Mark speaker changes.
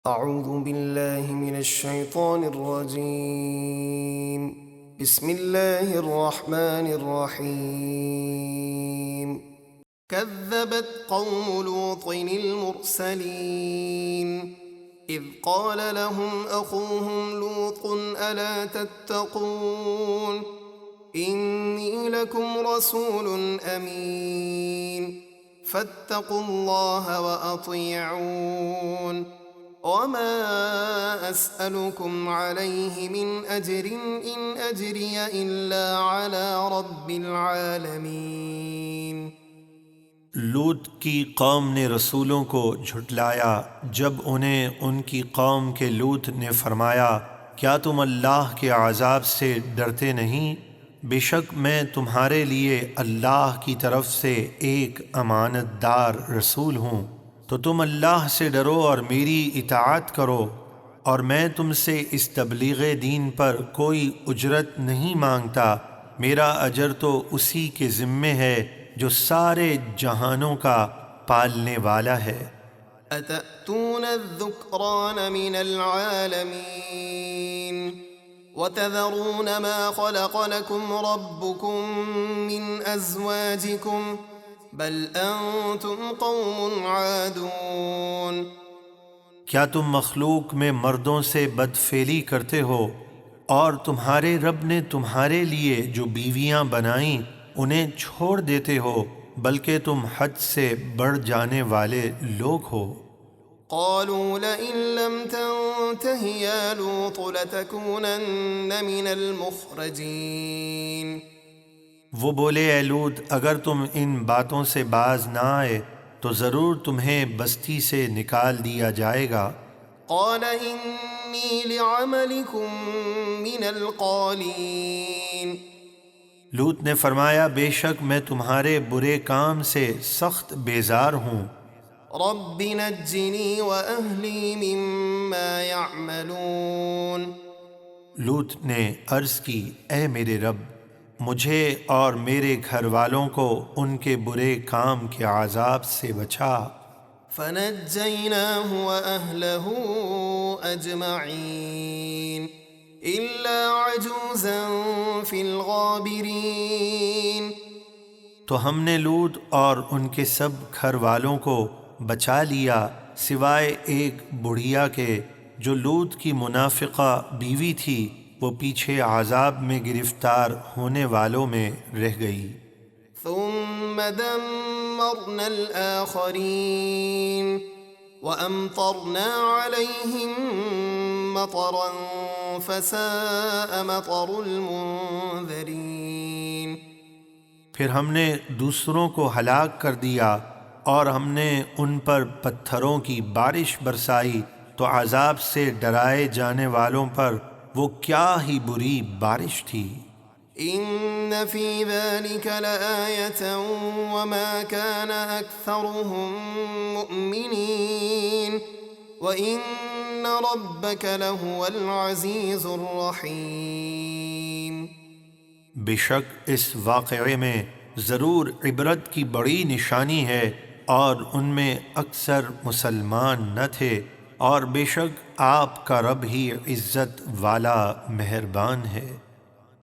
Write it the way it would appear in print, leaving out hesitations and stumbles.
Speaker 1: أعوذ بالله من الشيطان الرجيم. بسم الله الرحمن الرحيم. كذبت قوم لوط المرسلين إذ قال لهم أخوهم لوط ألا تتقون إني لكم رسول أمين فاتقوا الله وأطيعون وما أسألكم عليه من أجر إن أجري إلا على رب العالمين۔
Speaker 2: لوط کی قوم نے رسولوں کو جھٹلایا جب انہیں ان کی قوم کے لوط نے فرمایا کیا تم اللہ کے عذاب سے ڈرتے نہیں؟ بے شک میں تمہارے لیے اللہ کی طرف سے ایک امانت دار رسول ہوں، تو تم اللہ سے ڈرو اور میری اطاعت کرو، اور میں تم سے اس تبلیغ دین پر کوئی اجرت نہیں مانگتا، میرا اجر تو اسی کے ذمے ہے جو سارے جہانوں کا پالنے والا ہے۔
Speaker 1: أتأتون الذكران من العالمين وتذرون ما خلق لكم ربكم من أزواجكم بل أنتم قوم عادون۔
Speaker 2: کیا تم مخلوق میں مردوں سے بدفعلی کرتے ہو اور تمہارے رب نے تمہارے لیے جو بیویاں بنائیں انہیں چھوڑ دیتے ہو، بلکہ تم حد سے بڑھ جانے والے لوگ ہو۔
Speaker 1: قالوا لئن لم تنته يا لوط لتكونن من المخرجين۔
Speaker 2: وہ بولے اے لوط اگر تم ان باتوں سے باز نہ آئے تو ضرور تمہیں بستی سے نکال دیا جائے گا۔
Speaker 1: قال إني لعملكم من القالين۔
Speaker 2: لوط نے فرمایا بے شک میں تمہارے برے کام سے سخت بیزار ہوں۔
Speaker 1: رب نجني وأهلي مما يعملون۔
Speaker 2: لوط نے عرض کی اے میرے رب مجھے اور میرے گھر والوں کو ان کے برے کام کے عذاب سے بچا۔
Speaker 1: فنجيناه وأهله أجمعين إلا عجوزا في الغابرين۔
Speaker 2: تو ہم نے لوط اور ان کے سب گھر والوں کو بچا لیا سوائے ایک بڑھیا کے جو لوط کی منافقہ بیوی تھی، وہ پیچھے عذاب میں گرفتار ہونے والوں میں رہ گئی۔
Speaker 1: ثم دمرنا الآخرين وأمطرنا عليهم مطرا فساء مطر المنذرين۔
Speaker 2: پھر ہم نے دوسروں کو ہلاک کر دیا اور ہم نے ان پر پتھروں کی بارش برسائی تو عذاب سے ڈرائے جانے والوں پر وہ کیا ہی بری بارش تھی۔
Speaker 1: إن في ذلك لآية وما كان أكثرهم مؤمنين وإن ربك لهو العزيز الرحيم۔
Speaker 2: بے شک اس واقعے میں ضرور عبرت کی بڑی نشانی ہے، اور ان میں اکثر مسلمان نہ تھے، اور بے شک آپ کا رب ہی عزت والا مہربان ہے۔